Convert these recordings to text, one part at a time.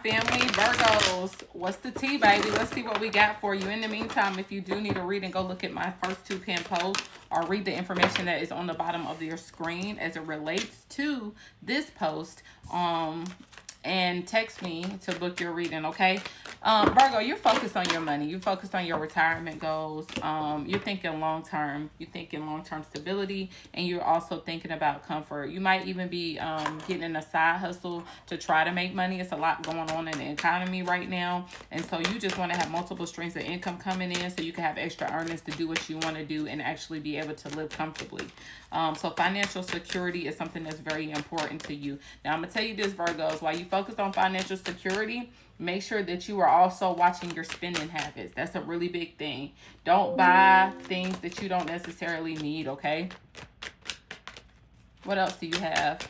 Family Virgos, what's the tea, baby? Let's see what we got for you. In the meantime, if you do need a reading, go look at my first two pin posts or read the information that is on the bottom of your screen as it relates to this post. And text me to book your reading, okay? Virgo, you're focused on your money. You're focused on your retirement goals. You're thinking long term. You're thinking long term stability, and you're also thinking about comfort. You might even be getting in a side hustle to try to make money. It's a lot going on in the economy right now, and so you just want to have multiple streams of income coming in so you can have extra earnings to do what you want to do and actually be able to live comfortably. So financial security is something that's very important to you. Now, I'm going to tell you this, Virgos, while you focus on financial security, make sure that you are also watching your spending habits. That's a really big thing. Don't buy things that you don't necessarily need, okay? What else do you have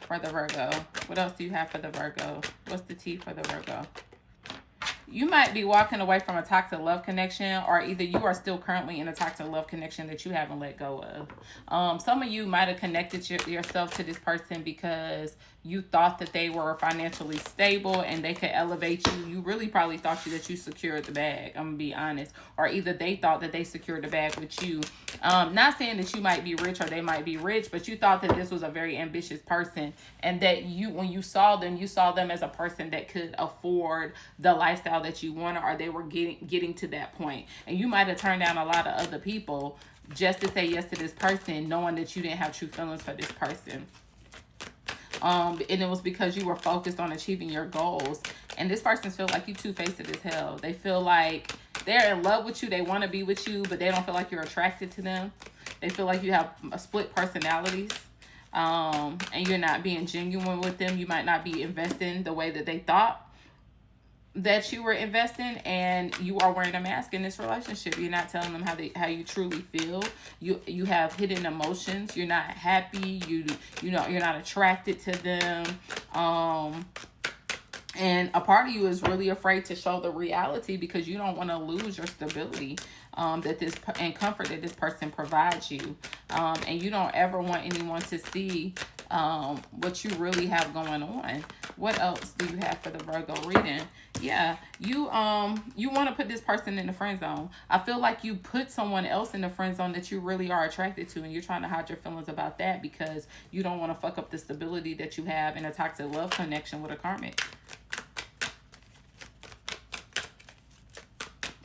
for the Virgo? What else do you have for the Virgo? What's the tea for the Virgo? You might be walking away from a toxic love connection, or either you are still currently in a toxic love connection that you haven't let go of. Some of you might have connected yourself to this person because you thought that they were financially stable and they could elevate you. You really probably thought that you secured the bag. I'm gonna be honest. Or either they thought that they secured the bag with you. Not saying that you might be rich or they might be rich, but you thought that this was a very ambitious person, and that when you saw them as a person that could afford the lifestyle that you wanted, or they were getting to that point. And you might have turned down a lot of other people just to say yes to this person, knowing that you didn't have true feelings for this person. And it was because you were focused on achieving your goals. And this person feel like you two-faced as hell. They feel like they're in love with you. They want to be with you, but they don't feel like you're attracted to them. They feel like you have split personalities. And you're not being genuine with them. You might not be investing the way that they thought that you were investing, and you are wearing a mask in this relationship. You're not telling them how you truly feel. You have hidden emotions. You're not happy. You're not attracted to them. And a part of you is really afraid to show the reality because you don't want to lose your stability and comfort that this person provides you. And you don't ever want anyone to see what you really have going on. What else do you have for the Virgo reading? Yeah, you want to put this person in the friend zone. I feel like you put someone else in the friend zone that you really are attracted to, and you're trying to hide your feelings about that because you don't want to fuck up the stability that you have in a toxic love connection with a karmic.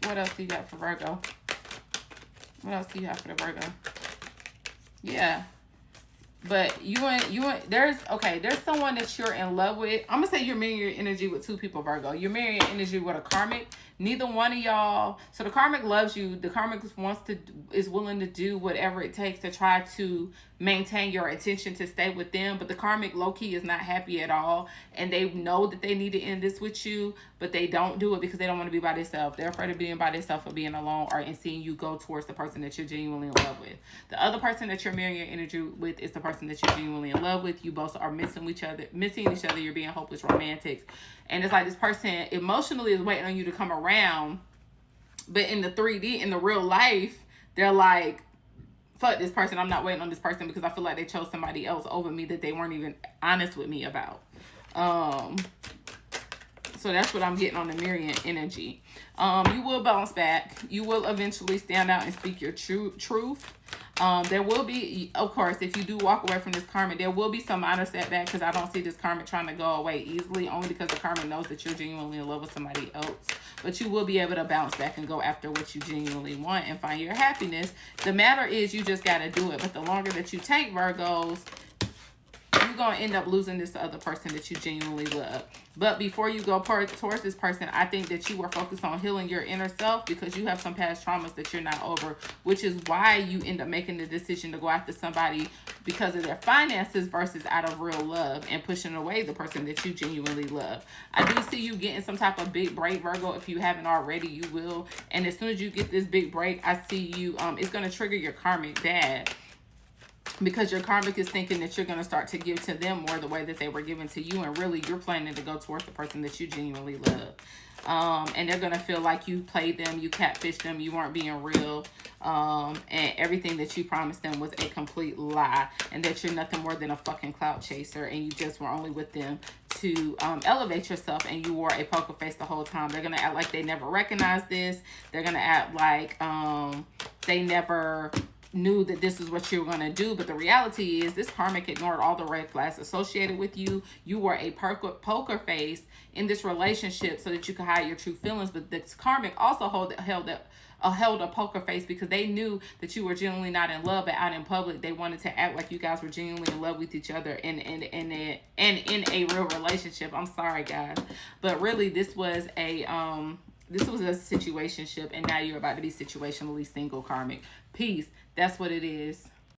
What else do you got for Virgo? What else do you have for the Virgo? Yeah. But there's someone that you're in love with. I'm gonna say you're mirroring your energy with two people, Virgo. You're mirroring your energy with a karmic. Neither one of y'all. So the karmic loves you. The karmic is willing to do whatever it takes to try to maintain your attention to stay with them. But the karmic low key is not happy at all, and they know that they need to end this with you, but they don't do it because they don't want to be by themselves. They're afraid of being by themselves or being alone, or in seeing you go towards the person that you're genuinely in love with. The other person that you're mirroring your energy with is the person that you're genuinely in love with. You both are missing each other. You're being hopeless romantics. And it's like this person emotionally is waiting on you to come around. But in the 3D, in the real life, they're like, fuck this person. I'm not waiting on this person because I feel like they chose somebody else over me that they weren't even honest with me about. So that's what I'm getting on the mirroring energy. You will bounce back. You will eventually stand out and speak your truth. There will be, of course, if you do walk away from this karmic, there will be some minor setback because I don't see this karmic trying to go away easily, only because the karmic knows that you're genuinely in love with somebody else. But you will be able to bounce back and go after what you genuinely want and find your happiness. The matter is you just got to do it. But the longer that you take, Virgos, you're going to end up losing this other person that you genuinely love. But before you go towards this person, I think that you are focused on healing your inner self because you have some past traumas that you're not over, which is why you end up making the decision to go after somebody because of their finances versus out of real love and pushing away the person that you genuinely love. I do see you getting some type of big break, Virgo. If you haven't already, you will. And as soon as you get this big break, I see you, it's going to trigger your karmic bad. Because your karmic is thinking that you're going to start to give to them more the way that they were given to you. And really, you're planning to go towards the person that you genuinely love. And they're going to feel like you played them, you catfished them, you weren't being real. And everything that you promised them was a complete lie. And that you're nothing more than a fucking clout chaser. And you just were only with them to elevate yourself, and you wore a poker face the whole time. They're going to act like they never recognized this. They're going to act like they never knew that this is what you were going to do. But the reality is this karmic ignored all the red flags associated with you. You were a poker face in this relationship so that you could hide your true feelings. But this karmic also held a poker face because they knew that you were genuinely not in love, but out in public they wanted to act like you guys were genuinely in love with each other and in a real relationship. I'm sorry, guys, but really this was a situationship, and now you're about to be situationally single, karmic. Peace. That's what it is.